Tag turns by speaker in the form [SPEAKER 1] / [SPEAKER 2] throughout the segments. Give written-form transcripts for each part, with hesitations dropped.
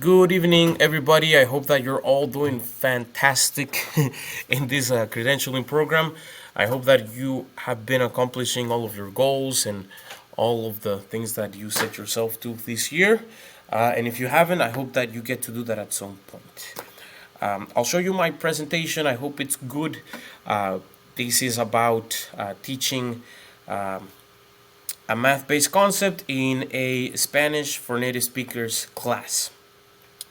[SPEAKER 1] Good evening, everybody. I hope that you're all doing fantastic in this credentialing program. I hope that you have been accomplishing all of your goals and all of the things that you set yourself to this year. And if you haven't, I hope that you get to do that at some point. I'll show you my presentation. I hope it's good. This is about teaching a math-based concept in a Spanish for native speakers class.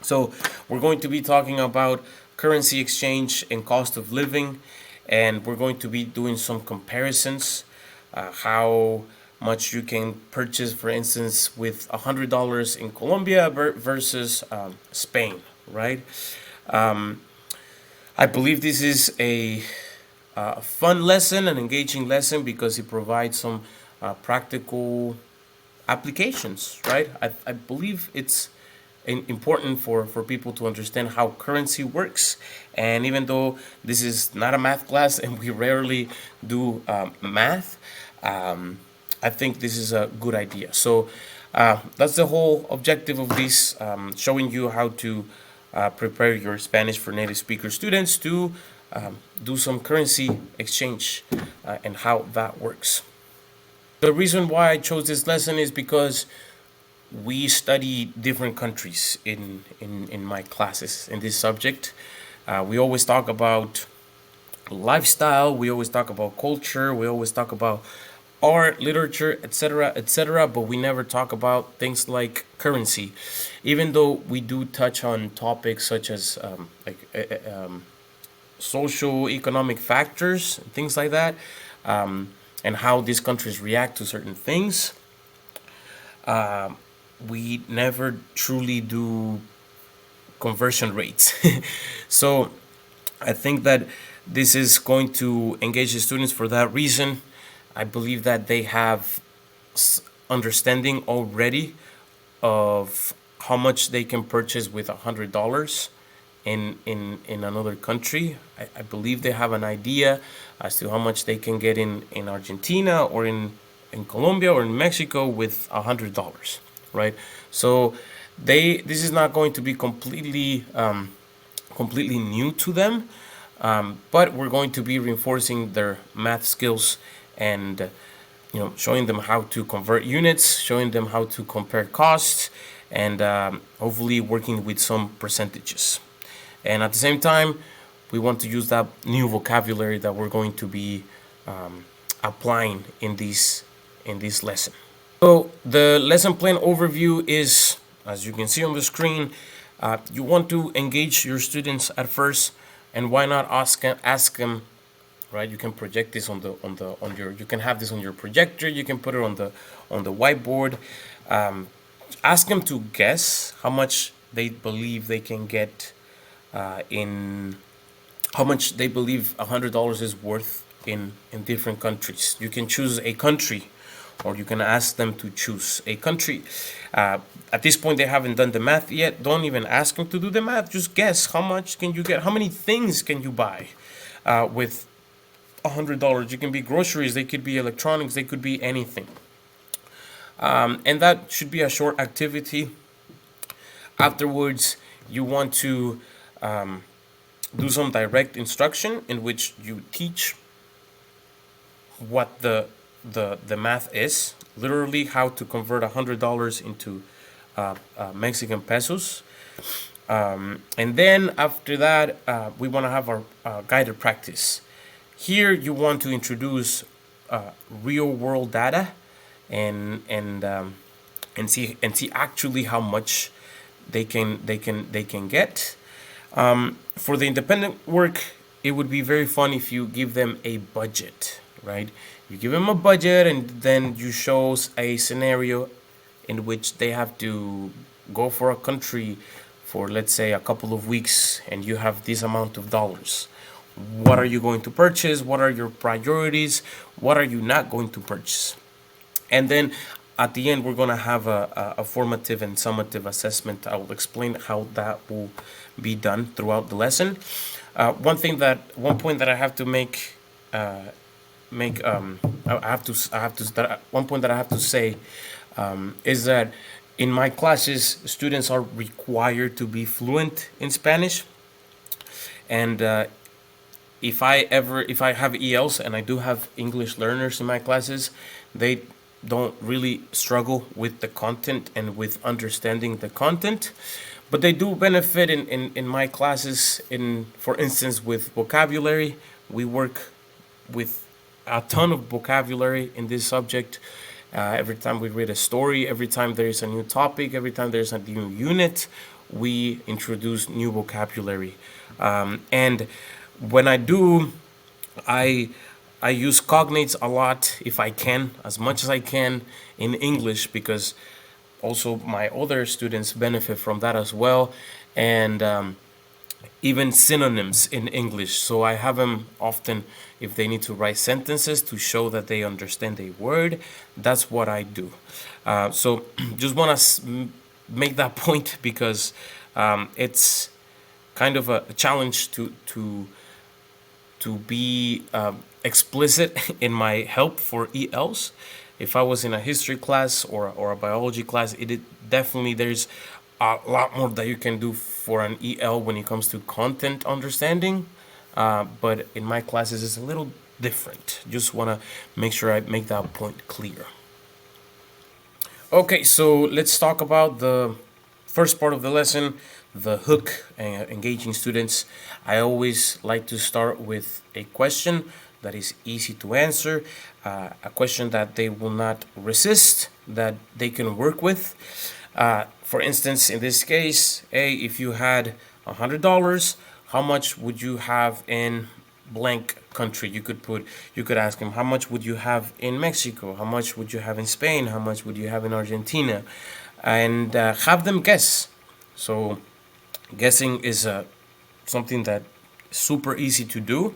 [SPEAKER 1] So we're going to be talking about currency exchange and cost of living, and we're going to be doing some comparisons, how much you can purchase, for instance, with $100 in Colombia versus Spain, right? I believe this is a fun lesson, an engaging lesson, because it provides some practical applications, right? I believe it's important for people to understand how currency works. And even though this is not a math class and we rarely do math, I think this is a good idea. So that's the whole objective of this, showing you how to prepare your Spanish for native speaker students to do some currency exchange and how that works. The reason why I chose this lesson is because we study different countries in my classes in this subject. We always talk about lifestyle, we always talk about culture, we always talk about art, literature, etc., but we never talk about things like currency, even though we do touch on topics such as social economic factors, things like that, and how these countries react to certain things. We never truly do conversion rates. So I think that this is going to engage the students for that reason. I believe that they have understanding already of how much they can purchase with $100 in another country. I believe they have an idea as to how much they can get in Argentina or in Colombia or in Mexico with $100, right? So this is not going to be completely new to them, but we're going to be reinforcing their math skills and showing them how to convert units, showing them how to compare costs, and hopefully working with some percentages. And at the same time, we want to use that new vocabulary that we're going to be applying in this lesson. So the lesson plan overview is, as you can see on the screen, you want to engage your students at first, and why not ask them, right? You can project this on your, you can have this on your projector, you can put it on the whiteboard. Ask them to guess how much they believe they can get in how much they believe $100 is worth in different countries. You can choose a country, or you can ask them to choose a country. At this point, they haven't done the math yet. Don't even ask them to do the math. Just guess how much can you get. How many things can you buy with $100? You can be groceries. They could be electronics. They could be anything. And that should be a short activity. Afterwards, you want to do some direct instruction in which you teach what the math is, literally how to convert $100 into Mexican pesos. And then after that, we want to have our guided practice. Here you want to introduce real world data and see actually how much they can get. For the independent work, it would be very fun if you give them a budget, right? You give them a budget, and then you show a scenario in which they have to go for a country for, let's say, a couple of weeks, and you have this amount of dollars. What are you going to purchase? What are your priorities? What are you not going to purchase? And then at the end, we're going to have a formative and summative assessment. I will explain how that will be done throughout the lesson. One point that I have to make, one point that I have to say is that In my classes, students are required to be fluent in Spanish, and if I have ELs, and I do have English learners in my classes, they don't really struggle with the content and with understanding the content, but they do benefit in my classes. In, for instance, with vocabulary, we work with a ton of vocabulary in this subject. Every time we read a story, every time there is a new topic, every time there's a new unit, we introduce new vocabulary. And when I do, I I use cognates a lot if I can, as much as I can in English, because also my other students benefit from that as well. And even synonyms in English. So I have them often if they need to write sentences to show that they understand a word. That's what I do. So just want to make that point because it's kind of a challenge to be explicit in my help for ELs. If I was in a history class or a biology class, definitely there's a lot more that you can do for an EL when it comes to content understanding. But in my classes, it's a little different. Just want to make sure I make that point clear. Okay, so let's talk about the first part of the lesson, the hook, engaging students. I always like to start with a question that is easy to answer, a question that they will not resist, that they can work with. For instance, in this case, if you had $100, how much would you have in blank country? You could ask him, how much would you have in Mexico? How much would you have in Spain? How much would you have in Argentina? And have them guess. So guessing is something that is super easy to do.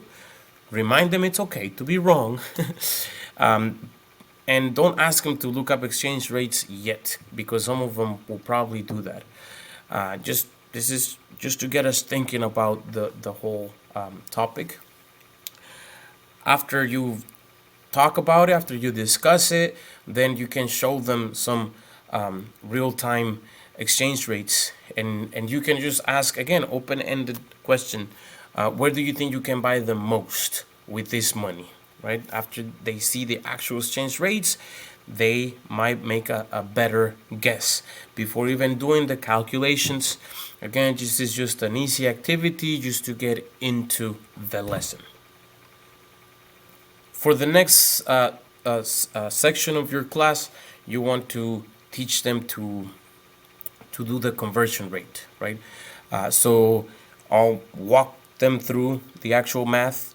[SPEAKER 1] Remind them it's okay to be wrong. And don't ask them to look up exchange rates yet, because some of them will probably do that. This is just to get us thinking about the whole topic. After you talk about it, after you discuss it, then you can show them some real-time exchange rates, and you can just ask again, open-ended question. Where do you think you can buy the most with this money? Right? After they see the actual exchange rates, they might make a better guess before even doing the calculations. Again, this is just an easy activity just to get into the lesson. For the next section of your class, you want to teach them to do the conversion rate, right? So I'll walk them through the actual math.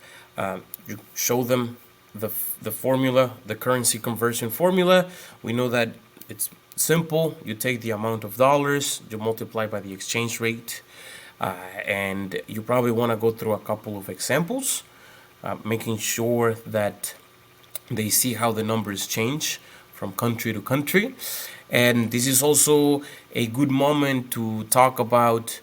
[SPEAKER 1] You show them the formula, the currency conversion formula. We know that it's simple. You take the amount of dollars, you multiply by the exchange rate, and you probably want to go through a couple of examples, making sure that they see how the numbers change from country to country. And this is also a good moment to talk about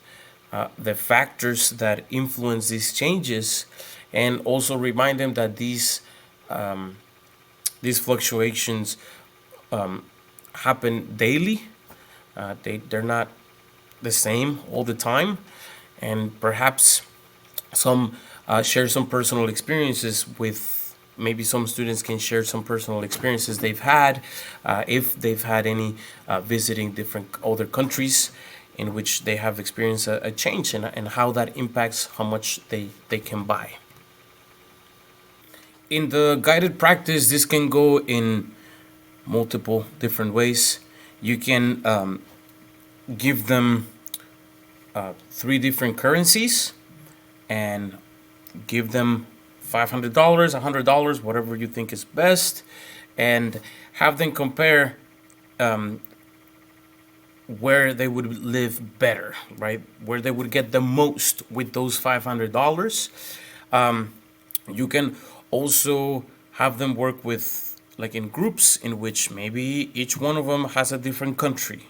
[SPEAKER 1] the factors that influence these changes, and also remind them that these fluctuations happen daily. They're not the same all the time, and perhaps some share some personal experiences with. Maybe some students can share some personal experiences they've had, if they've had any visiting different other countries in which they have experienced a change, and how that impacts how much they can buy. In the guided practice, this can go in multiple different ways. You can give them 3 different currencies and give them $500, $100, whatever you think is best, and have them compare where they would live better, right? Where they would get the most with those $500. You can also have them work with, like, in groups in which maybe each one of them has a different country,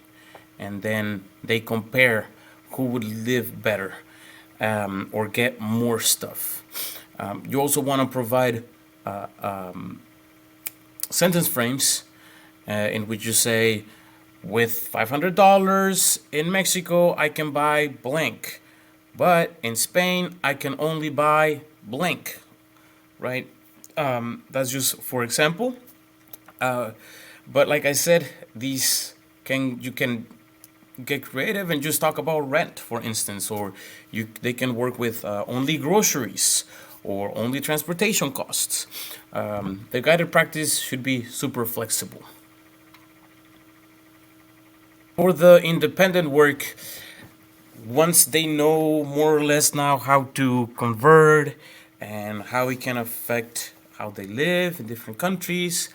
[SPEAKER 1] and then they compare who would live better, or get more stuff. You also want to provide sentence frames in which you say, with $500 in Mexico, I can buy blank, but in Spain, I can only buy blank, right? That's just for example. But like I said, these can you can get creative and just talk about rent, for instance, or they can work with only groceries or only transportation costs. The guided practice should be super flexible. For the independent work, once they know more or less now how to convert and how it can affect how they live in different countries,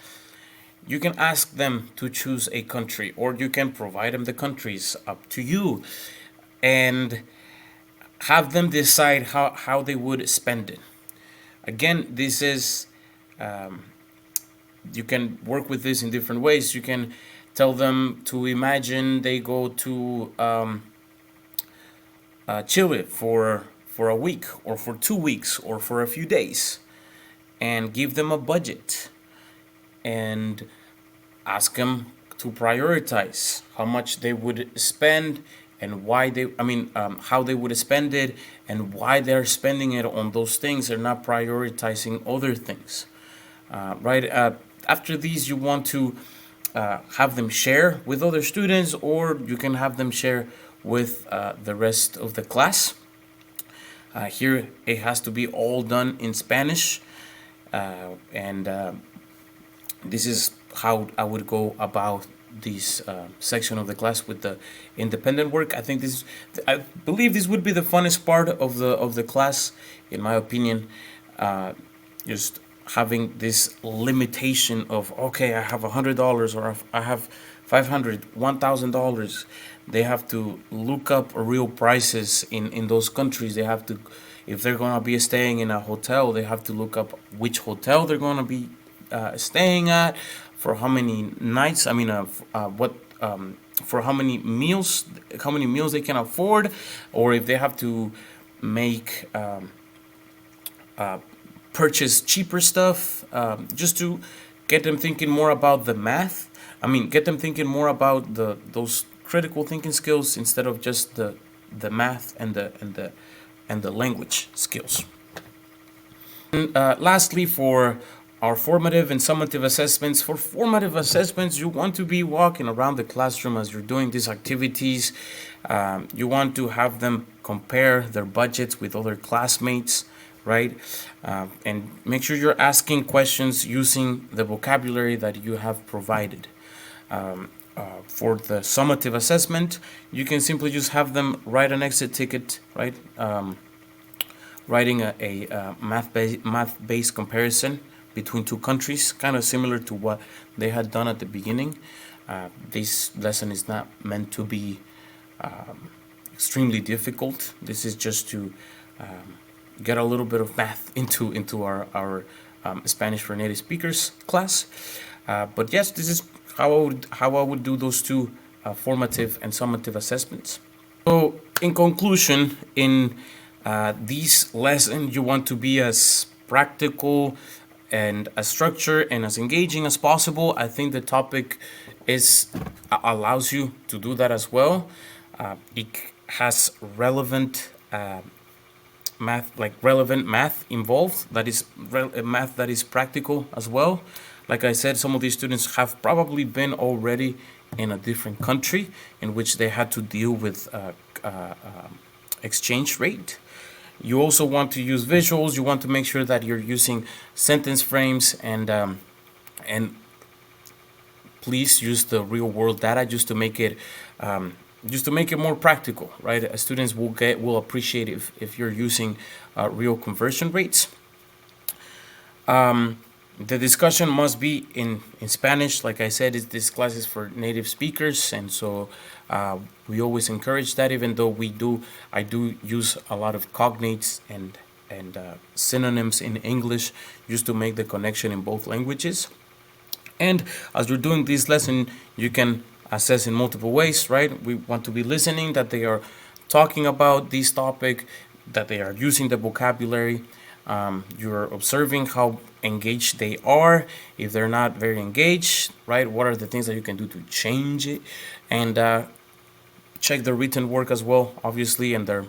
[SPEAKER 1] you can ask them to choose a country, or you can provide them the countries, up to you, and have them decide how they would spend it. Again, this is you can work with this in different ways. You can tell them to imagine they go to Chile for a week or for 2 weeks or for a few days, and give them a budget and ask them to prioritize how much they would spend and why how they would spend it and why they're spending it on those things. They're not prioritizing other things, right? After these, you want to have them share with other students, or you can have them share with the rest of the class. Here, it has to be all done in Spanish, and this is how I would go about this section of the class with the independent work. I believe this would be the funnest part of the class, in my opinion. Just having this limitation of, okay, I have $100 or I have $500, $1,000. They have to look up real prices in those countries. They have to, if they're gonna be staying in a hotel, they have to look up which hotel they're gonna be staying at, for how many nights. What for how many meals they can afford, or if they have to make purchase cheaper stuff, just to get them thinking more about the math. Get them thinking more about those critical thinking skills instead of just the math and the language skills. And lastly, for our formative and summative assessments. For formative assessments, you want to be walking around the classroom as you're doing these activities. You want to have them compare their budgets with other classmates, right? And make sure you're asking questions using the vocabulary that you have provided. For the summative assessment, you can simply just have them write an exit ticket, right? Writing a math-based comparison between two countries, kind of similar to what they had done at the beginning. This lesson is not meant to be extremely difficult. This is just to get a little bit of math into our Spanish for native speakers class. But yes, this is how I would do those two formative and summative assessments. So in conclusion, in this lesson, you want to be as practical and as structured and as engaging as possible. I think the topic allows you to do that as well. It has relevant math involved. That is math that is practical as well. Like I said, some of these students have probably been already in a different country in which they had to deal with exchange rate. You also want to use visuals. You want to make sure that you're using sentence frames, and please use the real world data just to make it more practical, right? Students will appreciate if you're using real conversion rates. The discussion must be in Spanish. Like I said, this class is for native speakers, and so we always encourage that, even though I do use a lot of cognates and synonyms in English just to make the connection in both languages. And as you're doing this lesson, you can assess in multiple ways, right? We want to be listening, that they are talking about this topic, that they are using the vocabulary. You're observing how engaged they are. If they're not very engaged, right, what are the things that you can do to change it? And check their written work as well, obviously, and their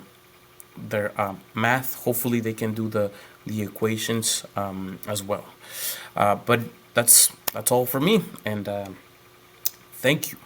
[SPEAKER 1] math. Hopefully, they can do the equations as well. But that's all for me, and thank you.